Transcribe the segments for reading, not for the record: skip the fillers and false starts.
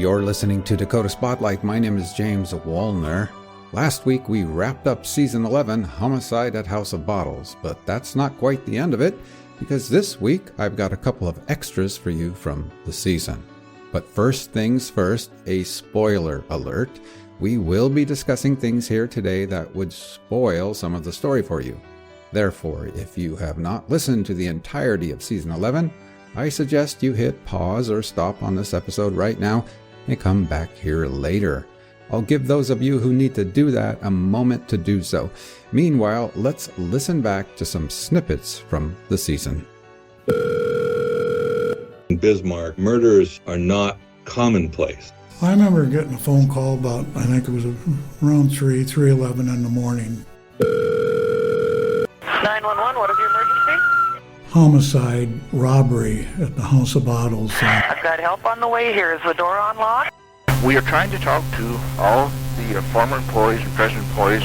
You're listening to Dakota Spotlight. My name is James Wallner. Last week we wrapped up Season 11, Homicide at House of Bottles, but that's not quite the end of it, because this week I've got a couple of extras for you from the season. But first things first, a spoiler alert. We will be discussing things here today that would spoil some of the story for you. Therefore, if you have not listened to the entirety of Season 11, I suggest you hit pause or stop on this episode right now and come back here later. I'll give those of you who need to do that a moment to do so. Meanwhile, let's listen back to some snippets from the season. In Bismarck, murders are not commonplace. I remember getting a phone call about, I think it was around 3:11 in the morning. 911, what is your emergency? Homicide, robbery at the House of Bottles. I've got help on the way here. Is the door unlocked? We are trying to talk to all the former employees and present employees.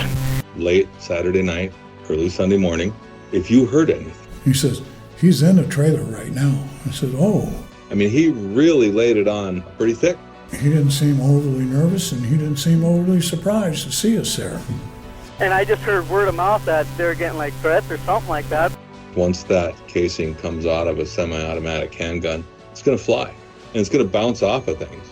Late Saturday night, early Sunday morning, if you heard anything. He says, he's in a trailer right now. I said, oh. I mean, he really laid it on pretty thick. He didn't seem overly nervous, and he didn't seem overly surprised to see us there. And I just heard word of mouth that they're getting like threats or something like that. Once that casing comes out of a semi-automatic handgun, it's going to fly, and it's going to bounce off of things.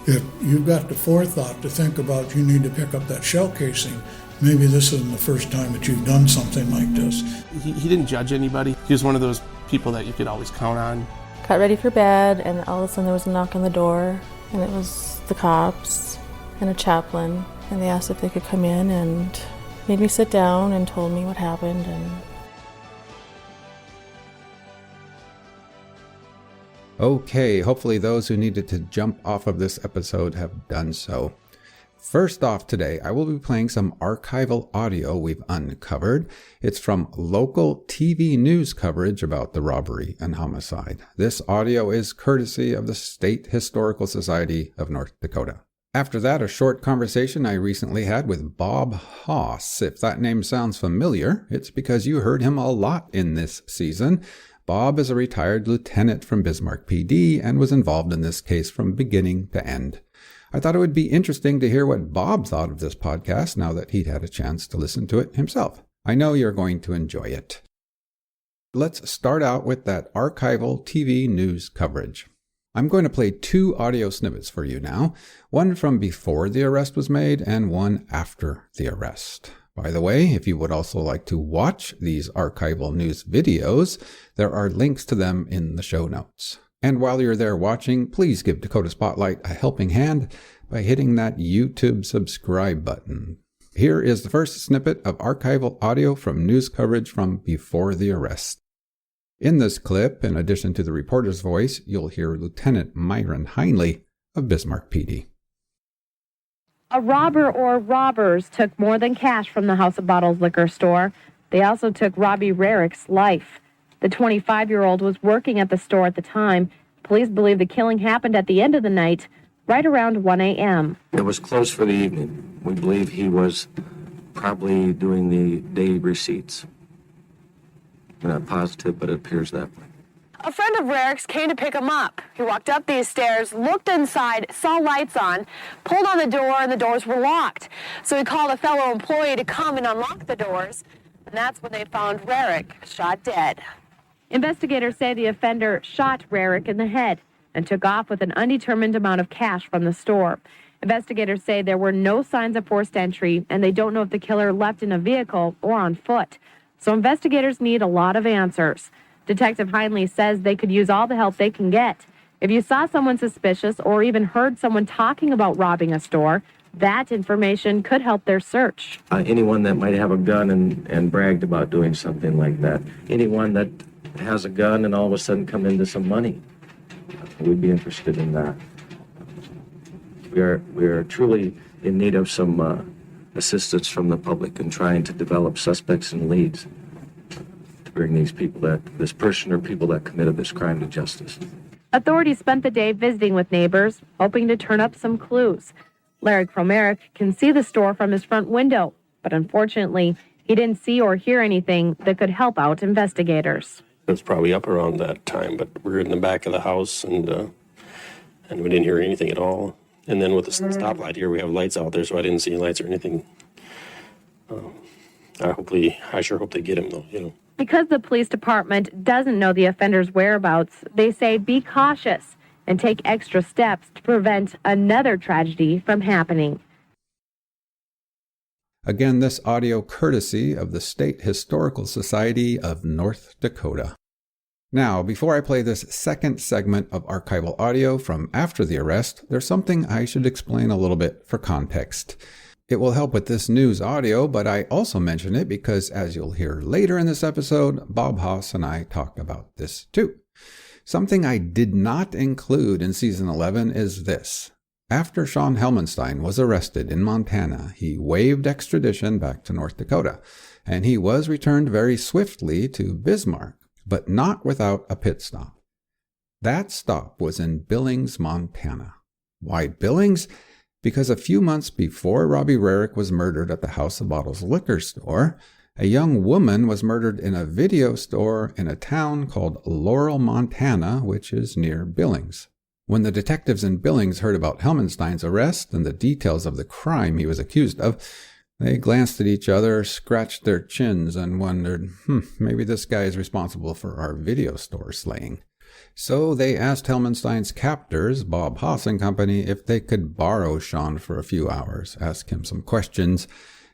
If you've got the forethought to think about you need to pick up that shell casing, maybe this isn't the first time that you've done something like this. He didn't judge anybody. He was one of those people that you could always count on. Got ready for bed, and all of a sudden there was a knock on the door, and it was the cops and a chaplain, and they asked if they could come in and made me sit down and told me what happened. And Okay, hopefully those who needed to jump off of this episode have done so. First off today, I will be playing some archival audio we've uncovered. It's from local TV news coverage about the robbery and homicide. This audio is courtesy of the State Historical Society of North Dakota. After that, a short conversation I recently had with Bob Haas. If that name sounds familiar, it's because you heard him a lot in this season. Bob is a retired lieutenant from Bismarck PD and was involved in this case from beginning to end. I thought it would be interesting to hear what Bob thought of this podcast now that he'd had a chance to listen to it himself. I know you're going to enjoy it. Let's start out with that archival TV news coverage. I'm going to play two audio snippets for you now, one from before the arrest was made and one after the arrest. By the way, if you would also like to watch these archival news videos, there are links to them in the show notes. And while you're there watching, please give Dakota Spotlight a helping hand by hitting that YouTube subscribe button. Here is the first snippet of archival audio from news coverage from before the arrest. In this clip, in addition to the reporter's voice, you'll hear Lieutenant Myron Heinley of Bismarck PD. A robber or robbers took more than cash from the House of Bottles liquor store. They also took Robbie Rahrich's life. The 25-year-old was working at the store at the time. Police believe the killing happened at the end of the night, right around 1 a.m. It was close for the evening. We believe he was probably doing the day receipts. We're not positive, but it appears that way. A friend of Rahrich's came to pick him up. He walked up these stairs, looked inside, saw lights on, pulled on the door, and the doors were locked. So he called a fellow employee to come and unlock the doors, and that's when they found Rahrich shot dead. Investigators say the offender shot Rahrich in the head and took off with an undetermined amount of cash from the store. Investigators say there were no signs of forced entry, and they don't know if the killer left in a vehicle or on foot. So investigators need a lot of answers. Detective Heinley says they could use all the help they can get. If you saw someone suspicious or even heard someone talking about robbing a store, that information could help their search. Anyone that might have a gun and bragged about doing something like that. Anyone that has a gun and all of a sudden come into some money. We'd be interested in that. We are truly in need of some assistance from the public in trying to develop suspects and leads to bring these people, this person or people that committed this crime, to justice. Authorities spent the day visiting with neighbors, hoping to turn up some clues. Larry Kromerich can see the store from his front window, but unfortunately, he didn't see or hear anything that could help out investigators. It was probably up around that time, but we were in the back of the house, and we didn't hear anything at all. And then with the stoplight here, we have lights out there, so I didn't see any lights or anything. I sure hope they get him, though, you know. Because the police department doesn't know the offender's whereabouts, they say be cautious and take extra steps to prevent another tragedy from happening. Again, this audio courtesy of the State Historical Society of North Dakota. Now, before I play this second segment of archival audio from after the arrest, there's something I should explain a little bit for context. It will help with this news audio, but I also mention it because, as you'll hear later in this episode, Bob Haas and I talk about this too. Something I did not include in Season 11 is this. After Sean Helmenstein was arrested in Montana, he waived extradition back to North Dakota, and he was returned very swiftly to Bismarck, but not without a pit stop. That stop was in Billings, Montana. Why Billings? Because a few months before Robbie Rahrich was murdered at the House of Bottles liquor store, a young woman was murdered in a video store in a town called Laurel, Montana, which is near Billings. When the detectives in Billings heard about Helmenstein's arrest and the details of the crime he was accused of, they glanced at each other, scratched their chins, and wondered, maybe this guy is responsible for our video store slaying. So they asked Helmenstein's captors, Bob Haas and company, if they could borrow Sean for a few hours, ask him some questions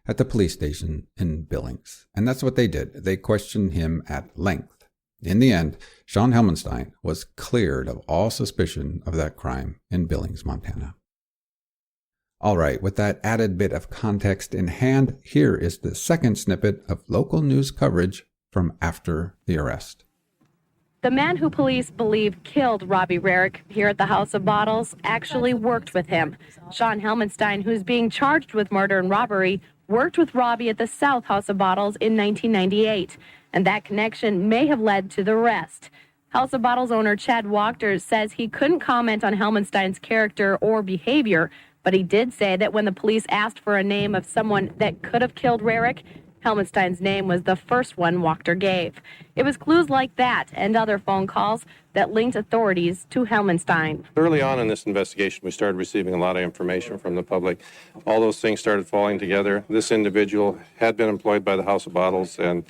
at the police station in Billings. And that's what they did. They questioned him at length. In the end, Sean Helmenstein was cleared of all suspicion of that crime in Billings, Montana. All right, with that added bit of context in hand, here is the second snippet of local news coverage from after the arrest. The man who police believe killed Robbie Rahrich here at the House of Bottles actually worked with him. Sean Helmenstein, who's being charged with murder and robbery, worked with Robbie at the South House of Bottles in 1998, and that connection may have led to the arrest. House of Bottles owner Chad Wachter says he couldn't comment on Helmenstein's character or behavior, but he did say that when the police asked for a name of someone that could have killed Rahrich, Helmenstein's name was the first one Wachter gave. It was clues like that and other phone calls that linked authorities to Helmenstein. Early on in this investigation, we started receiving a lot of information from the public. All those things started falling together. This individual had been employed by the House of Bottles, and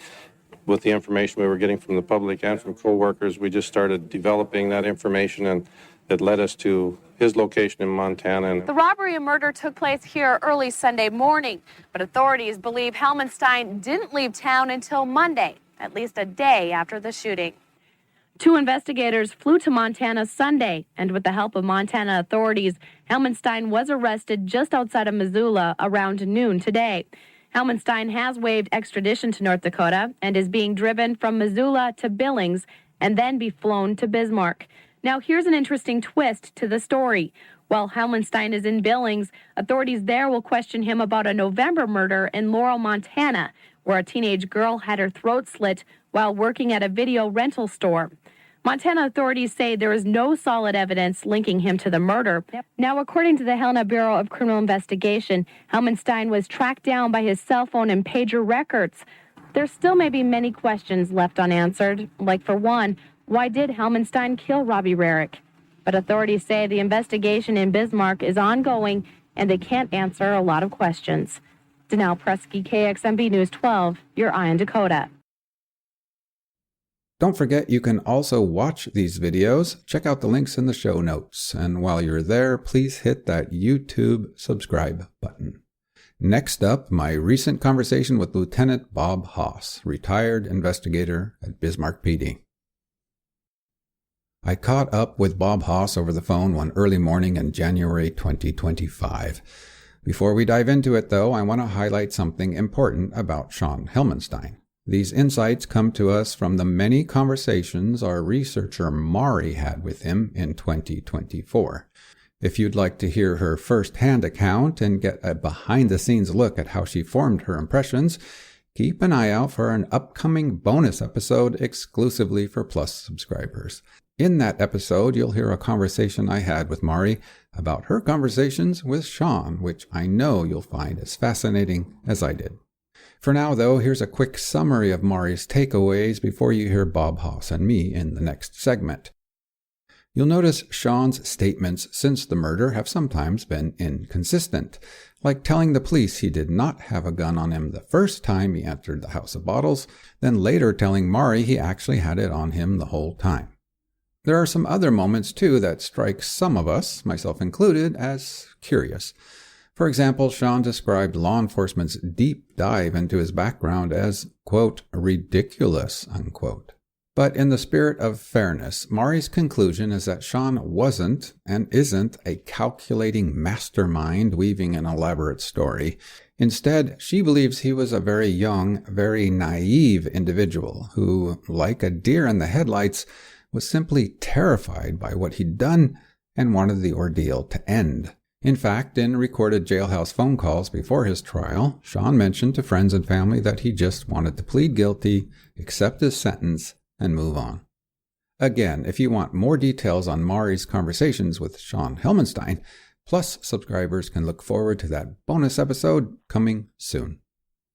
with the information we were getting from the public and from co-workers, we just started developing that information, and it led us to his location in Montana. The robbery and murder took place here early Sunday morning, but authorities believe Helmenstein didn't leave town until Monday, at least a day after the shooting. 2 investigators flew to Montana Sunday, and with the help of Montana authorities, Helmenstein was arrested just outside of Missoula around noon today. Helmenstein has waived extradition to North Dakota and is being driven from Missoula to Billings and then be flown to Bismarck. Now, here's an interesting twist to the story. While Helmenstein is in Billings, authorities there will question him about a November murder in Laurel, Montana, where a teenage girl had her throat slit while working at a video rental store. Montana authorities say there is no solid evidence linking him to the murder. Now, according to the Helena Bureau of Criminal Investigation, Helmenstein was tracked down by his cell phone and pager records. There still may be many questions left unanswered, like, for one, why did Helmenstein kill Robbie Rahrich? But authorities say the investigation in Bismarck is ongoing and they can't answer a lot of questions. Danelle Presky, KXMB News 12, your eye on Dakota. Don't forget you can also watch these videos. Check out the links in the show notes. And while you're there, please hit that YouTube subscribe button. Next up, my recent conversation with Lieutenant Bob Haas, retired investigator at Bismarck PD. I caught up with Bob Haas over the phone one early morning in January 2025. Before we dive into it, though, I want to highlight something important about Sean Helmenstein. These insights come to us from the many conversations our researcher Mari had with him in 2024. If you'd like to hear her first-hand account and get a behind-the-scenes look at how she formed her impressions, keep an eye out for an upcoming bonus episode exclusively for Plus subscribers. In that episode, you'll hear a conversation I had with Mari about her conversations with Sean, which I know you'll find as fascinating as I did. For now, though, here's a quick summary of Mari's takeaways before you hear Bob Haas and me in the next segment. You'll notice Sean's statements since the murder have sometimes been inconsistent, like telling the police he did not have a gun on him the first time he entered the House of Bottles, then later telling Mari he actually had it on him the whole time. There are some other moments, too, that strike some of us, myself included, as curious. For example, Sean described law enforcement's deep dive into his background as, quote, ridiculous, unquote. But in the spirit of fairness, Mari's conclusion is that Sean wasn't and isn't a calculating mastermind weaving an elaborate story. Instead, she believes he was a very young, very naive individual who, like a deer in the headlights, was simply terrified by what he'd done and wanted the ordeal to end. In fact, in recorded jailhouse phone calls before his trial, Sean mentioned to friends and family that he just wanted to plead guilty, accept his sentence, and move on. Again, if you want more details on Mari's conversations with Sean Helmenstein, Plus subscribers can look forward to that bonus episode coming soon.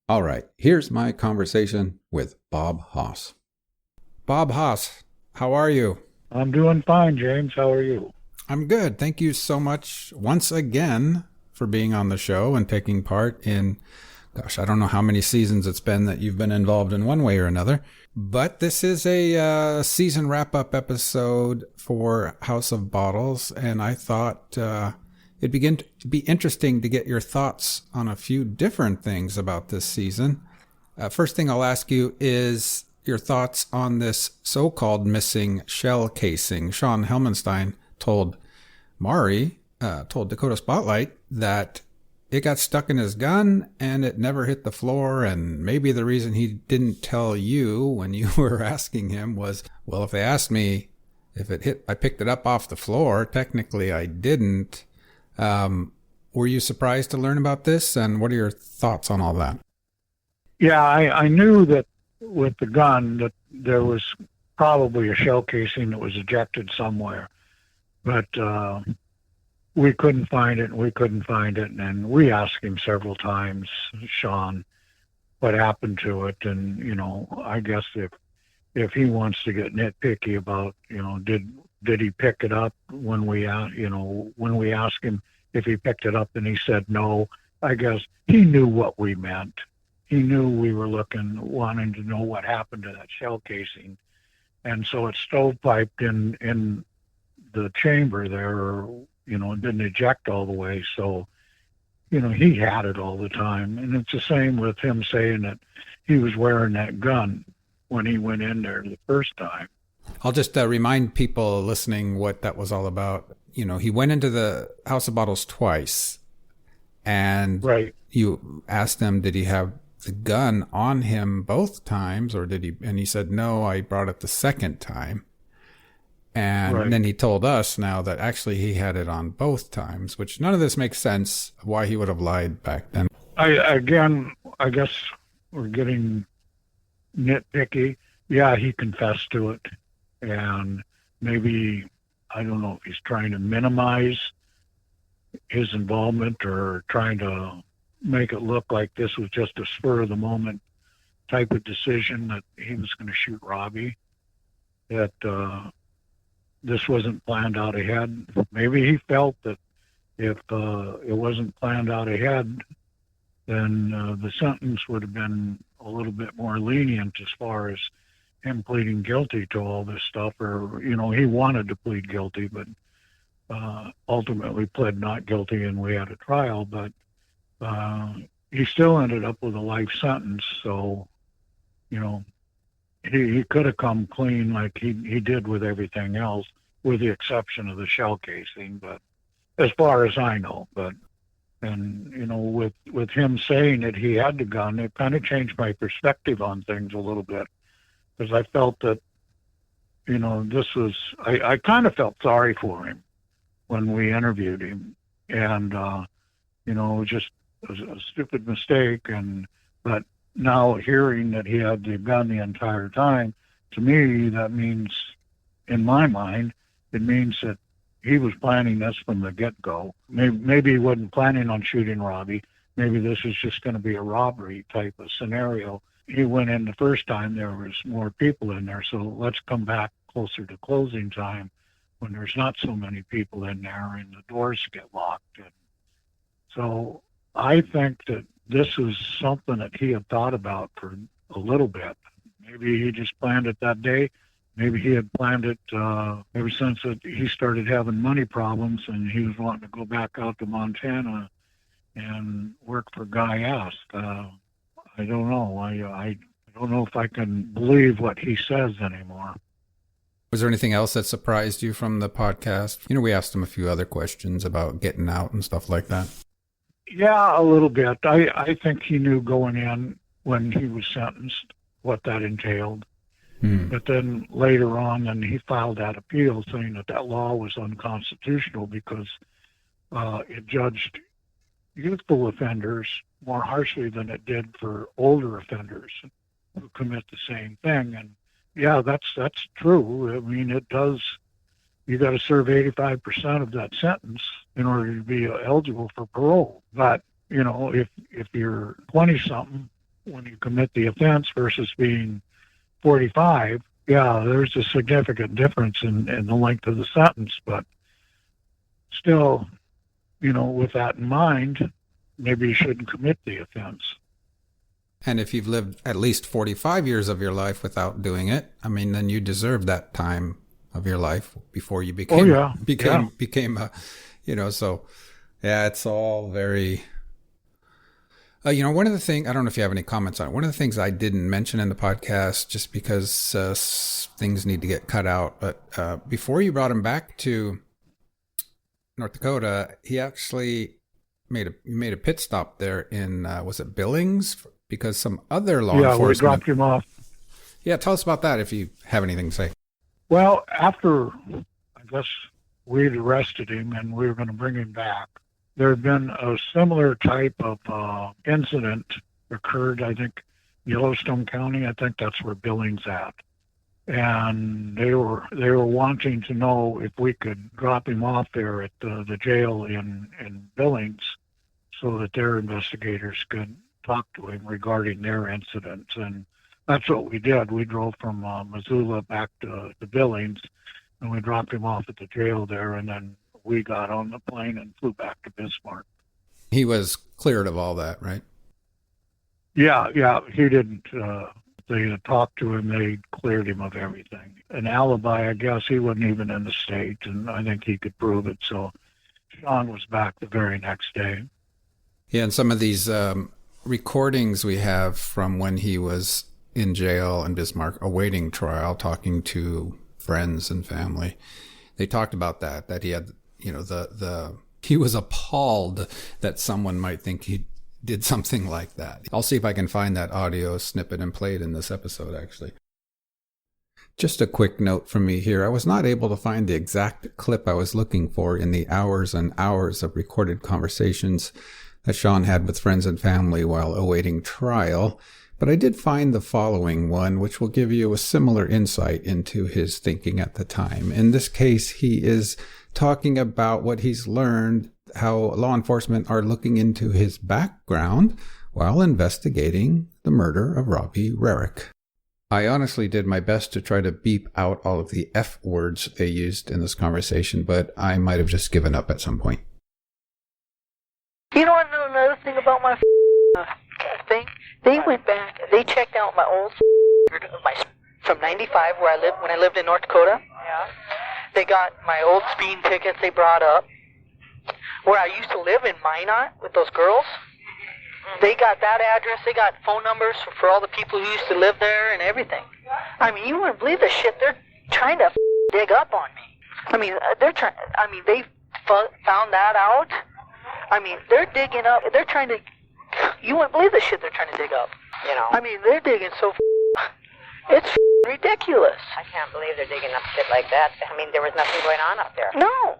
All right, here's my conversation with Bob Haas. Bob Haas, how are you? I'm doing fine, James. How are you? I'm good. Thank you so much once again for being on the show and taking part in, I don't know how many seasons it's been that you've been involved in one way or another. But this is a season wrap-up episode for House of Bottles, and I thought it'd be interesting to get your thoughts on a few different things about this season. First thing I'll ask you is your thoughts on this so-called missing shell casing. Sean Helmenstein told Dakota Spotlight that it got stuck in his gun and it never hit the floor, and maybe the reason he didn't tell you when you were asking him was, well, if they asked me if it hit, I picked it up off the floor. Technically, I didn't. Were you surprised to learn about this, and what are your thoughts on all that? Yeah, I knew that with the gun that there was probably a shell casing that was ejected somewhere, but we couldn't find it, and we asked him several times, Sean, what happened to it, and, you know, I guess if he wants to get nitpicky about, you know, did he pick it up when we asked him if he picked it up and he said no, I guess he knew what we meant. He knew we were wanting to know what happened to that shell casing, and so it's stovepiped in the chamber there, you know, it didn't eject all the way. So, you know, he had it all the time. And it's the same with him saying that he was wearing that gun when he went in there the first time. I'll just remind people listening what that was all about. You know, he went into the House of Bottles twice, and right. You asked him, did he have the gun on him both times, or did he? And he said, no, I brought it the second time. And right. Then he told us now that actually he had it on both times, which none of this makes sense why he would have lied back then. I guess we're getting nitpicky. Yeah, he confessed to it. And maybe, I don't know if he's trying to minimize his involvement or trying to make it look like this was just a spur of the moment type of decision that he was going to shoot Robbie, that this wasn't planned out ahead. Maybe he felt that if it wasn't planned out ahead, then the sentence would have been a little bit more lenient as far as him pleading guilty to all this stuff. Or, you know, he wanted to plead guilty, but ultimately pled not guilty, and we had a trial. But he still ended up with a life sentence. So, you know, he could have come clean like he did with everything else, with the exception of the shell casing, but as far as I know. And you know, with him saying that he had the gun, it kind of changed my perspective on things a little bit, because I felt that, you know, I kind of felt sorry for him when we interviewed him, and you know, just it was a stupid mistake. But now hearing that he had the gun the entire time, to me, that means, in my mind, it means that he was planning this from the get-go. Maybe he wasn't planning on shooting Robbie. Maybe this is just going to be a robbery type of scenario. He went in the first time, there was more people in there, so let's come back closer to closing time when there's not so many people in there and the doors get locked. And so I think that this is something that he had thought about for a little bit. Maybe he just planned it that day. Maybe he had planned it ever since that he started having money problems and he was wanting to go back out to Montana and work for Guy Ast. I don't know. I don't know if I can believe what he says anymore. Was there anything else that surprised you from the podcast? You know, we asked him a few other questions about getting out and stuff like that. Yeah, a little bit. I think he knew going in when he was sentenced what that entailed. But then later on, and he filed that appeal saying that that law was unconstitutional because it judged youthful offenders more harshly than it did for older offenders who commit the same thing. And yeah, that's true. I mean, it does. You got to serve 85% of that sentence in order to be eligible for parole. But you know, if you're 20-something when you commit the offense versus being 45, yeah, there's a significant difference in the length of the sentence. But still, you know, with that in mind, maybe you shouldn't commit the offense. And if you've lived at least 45 years of your life without doing it, I mean, then you deserve that time of your life before you became a, you know, so yeah, it's all very, you know, one of the things, I don't know if you have any comments on it. One of the things I didn't mention in the podcast, just because things need to get cut out, but before you brought him back to North Dakota, he actually made a pit stop there in, was it Billings? Because some other law enforcement. Yeah, we dropped him off. Yeah, tell us about that if you have anything to say. Well, after, I guess, we'd arrested him and we were going to bring him back, there had been a similar type of incident occurred, I think, Yellowstone County. I think that's where Billings at. And they were wanting to know if we could drop him off there at the jail in Billings so that their investigators could talk to him regarding their incidents. And that's what we did. We drove from Missoula back to Billings, and we dropped him off at the jail there, and then we got on the plane and flew back to Bismarck. He was cleared of all that, right? Yeah, he didn't. They had talked to him. They cleared him of everything. An alibi, I guess, he wasn't even in the state, and I think he could prove it. So Sean was back the very next day. Yeah, and some of these recordings we have from when he was in jail in Bismarck awaiting trial, talking to friends and family, they talked about that he had, you know, he was appalled that someone might think he did something like that. I'll see if I can find that audio snippet and play it in this episode, actually. Just a quick note from me here. I was not able to find the exact clip I was looking for in the hours and hours of recorded conversations that Sean had with friends and family while awaiting trial, but I did find the following one, which will give you a similar insight into his thinking at the time. In this case, he is talking about what he's learned, how law enforcement are looking into his background while investigating the murder of Robbie Rahrich. I honestly did my best to try to beep out all of the F words they used in this conversation, but I might have just given up at some point. You know what, another thing about my thing? They went back, they checked out my old from 95 where I lived, when I lived in North Dakota. Yeah. They got my old speeding tickets they brought up. Where I used to live in Minot with those girls. They got that address, they got phone numbers for all the people who used to live there and everything. I mean, you wouldn't believe the shit they're trying to dig up on me. I mean, they found that out. I mean, they're digging up, they're trying to, you wouldn't believe the shit they're trying to dig up. You know. I mean, they're digging so it's ridiculous. I can't believe they're digging up shit like that. I mean, there was nothing going on up there. No.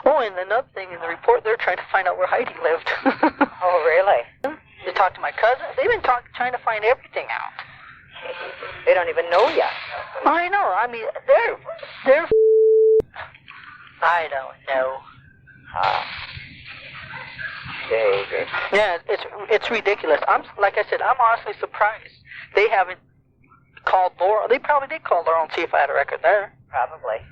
Oh, and another thing in the report, they're trying to find out where Heidi lived. Oh, really? They talked to my cousin. They've been trying to find everything out. They don't even know yet. I know. I mean, they're I don't know. David. Yeah, it's ridiculous. Like I said, I'm honestly surprised they haven't called Laura. They probably did call Laura and see if I had a record there. Probably.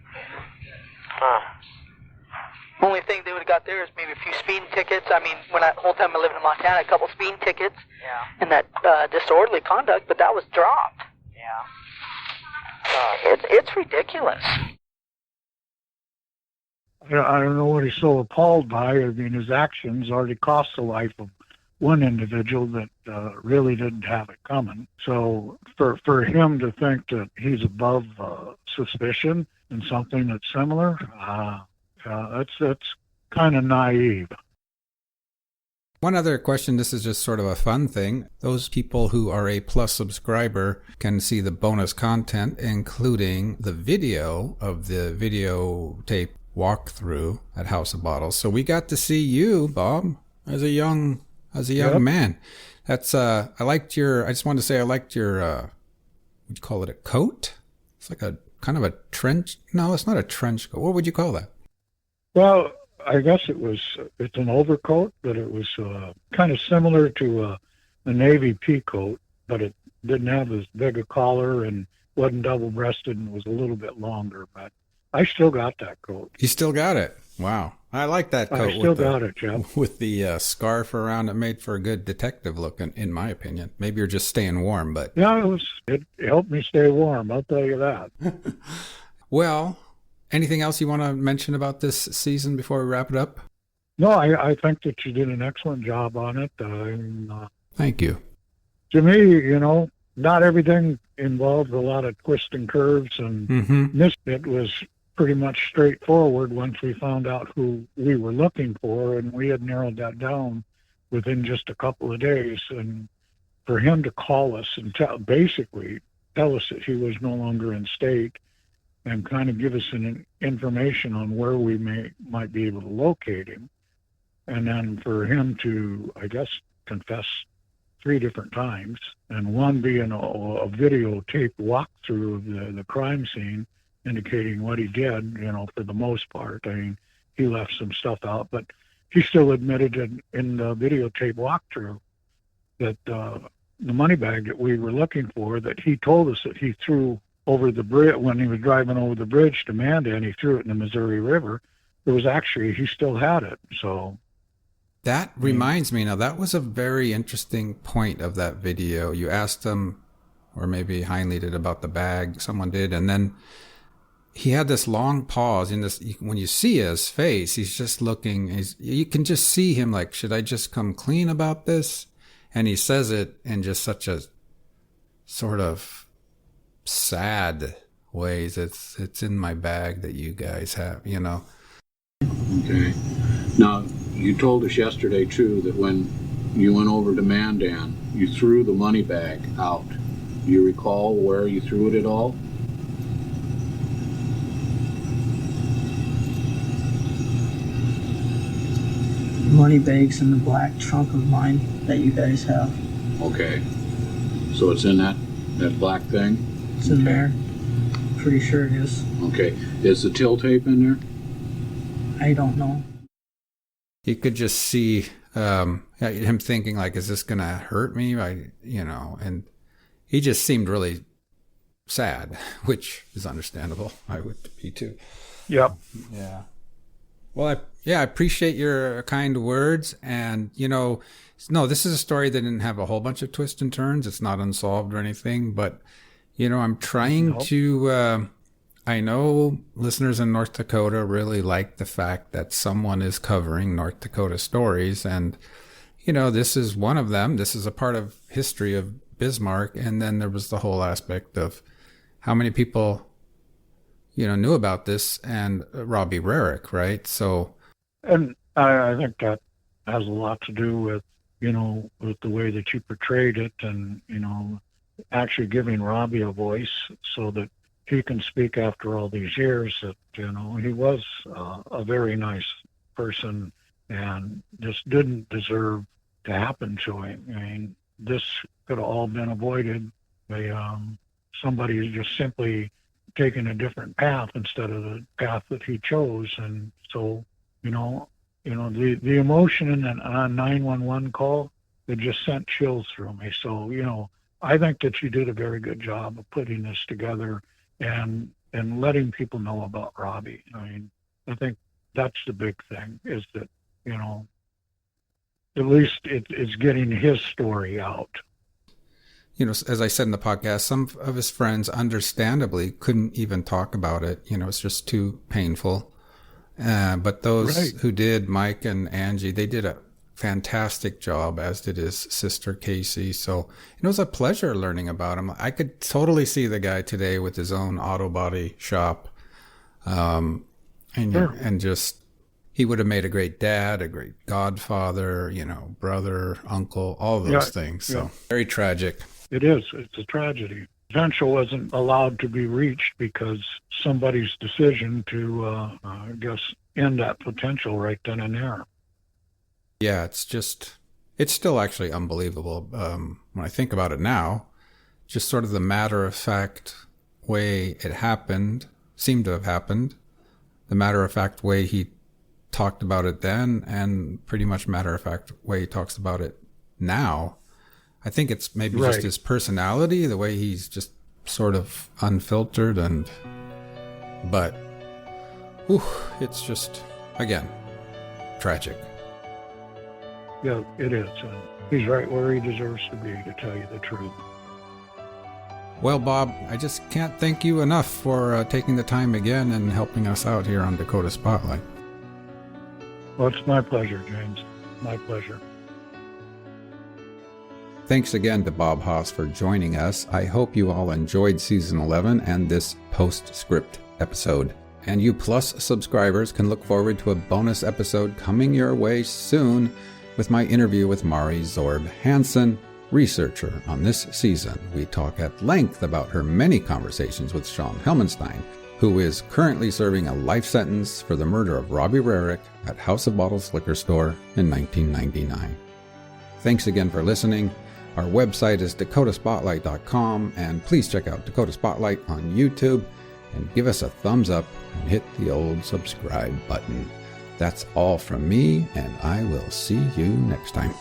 Only thing they would have got there is maybe a few speeding tickets. I mean, when the whole time I lived in Montana, a couple speeding tickets. Yeah. And that disorderly conduct, but that was dropped. Yeah. It's ridiculous. I don't know what he's so appalled by. I mean, his actions already cost the life of one individual that really didn't have it coming. So for him to think that he's above suspicion in something that's similar, that's kind of naive. One other question, this is just sort of a fun thing. Those people who are a Plus subscriber can see the bonus content, including the video of the videotape walkthrough at House of Bottles. So we got to see you, Bob, as a young man. That's I just wanted to say I liked your would you call it a coat? It's like a kind of a trench. No, it's not a trench coat. What would you call that? Well, I guess it's an overcoat, but it was kind of similar to a Navy pea coat, but it didn't have as big a collar and wasn't double-breasted and was a little bit longer. But I still got that coat. You still got it? Wow. I like that coat. I still got it, Jeff. With the scarf around it, made for a good detective look, in my opinion. Maybe you're just staying warm, but... Yeah, it helped me stay warm, I'll tell you that. Well... Anything else you want to mention about this season before we wrap it up? No, I think that you did an excellent job on it. Thank you. To me, not everything involved a lot of twists and curves, and this bit was pretty much straightforward once we found out who we were looking for, and we had narrowed that down within just a couple of days. And for him to call us and basically tell us that he was no longer in state, and kind of give us an information on where we might be able to locate him. And then for him to, I guess, confess 3 different times, and one being a videotape walkthrough of the crime scene, indicating what he did, for the most part. I mean, he left some stuff out, but he still admitted in the videotape walkthrough that the money bag that we were looking for, that he told us that he threw over the bridge when he was driving over the bridge to Mandan. He threw it in the Missouri River. It was actually, he still had it. So that reminds me, now that was a very interesting point of that video. You asked him, or maybe Heinle did, about the bag. Someone did, and then he had this long pause in this. When you see his face, he's just looking. You can just see him like, should I just come clean about this? And he says it in just such a sort of sad ways. It's in my bag that you guys have, Okay. Now, you told us yesterday too that when you went over to Mandan, you threw the money bag out. Do you recall where you threw it at all? Money bags in the black trunk of mine that you guys have. Okay. So it's in that black thing? It's in there. Pretty sure it is. Okay. Is the till tape in there? I don't know. You could just see him thinking, like, is this going to hurt me? And he just seemed really sad, which is understandable. I would be too. Yep. Yeah. Well, I appreciate your kind words. And, no, this is a story that didn't have a whole bunch of twists and turns. It's not unsolved or anything, but I'm trying to, I know listeners in North Dakota really like the fact that someone is covering North Dakota stories. And, this is one of them. This is a part of history of Bismarck. And then there was the whole aspect of how many people, knew about this, and Robbie Rahrich, right? So. And I think that has a lot to do with, with the way that you portrayed it, and, actually giving Robbie a voice so that he can speak after all these years that, he was a very nice person and just didn't deserve to happen to him. I mean, this could have all been avoided by somebody who's just simply taken a different path instead of the path that he chose. And so, the emotion in a 911 call, it just sent chills through me. So, I think that you did a very good job of putting this together and letting people know about Robbie. I mean, I think that's the big thing, is that, you know, at least it's getting his story out. You know, as I said in the podcast, some of his friends understandably couldn't even talk about it. You know, it's just too painful. But those who did, Mike and Angie, they did a fantastic job, as did his sister Casey. So it was a pleasure learning about him. I could totally see the guy today with his own auto body shop. And just, he would have made a great dad, a great godfather, you know, brother, uncle, all those things. So very tragic. It is. It's a tragedy. Potential wasn't allowed to be reached because somebody's decision to, I guess, end that potential right then and there. Yeah, it's still actually unbelievable. When I think about it now, just sort of the matter-of-fact way it happened, seemed to have happened, the matter-of-fact way he talked about it then, and pretty much matter-of-fact way he talks about it now. I think it's maybe just his personality, the way he's just sort of unfiltered, but it's just, again, tragic. Yeah, it is. And he's right where he deserves to be, to tell you the truth. Well, Bob, I just can't thank you enough for taking the time again and helping us out here on Dakota Spotlight. Well, it's my pleasure, James. My pleasure. Thanks again to Bob Haas for joining us. I hope you all enjoyed Season 11 and this Postscript episode. And you Plus subscribers can look forward to a bonus episode coming your way soon with my interview with Mari Zorb Hansen, researcher on this season. We talk at length about her many conversations with Sean Helmenstein, who is currently serving a life sentence for the murder of Robbie Rahrich at House of Bottles Liquor Store in 1999. Thanks again for listening. Our website is dakotaspotlight.com, and please check out Dakota Spotlight on YouTube and give us a thumbs up and hit the old subscribe button. That's all from me, and I will see you next time.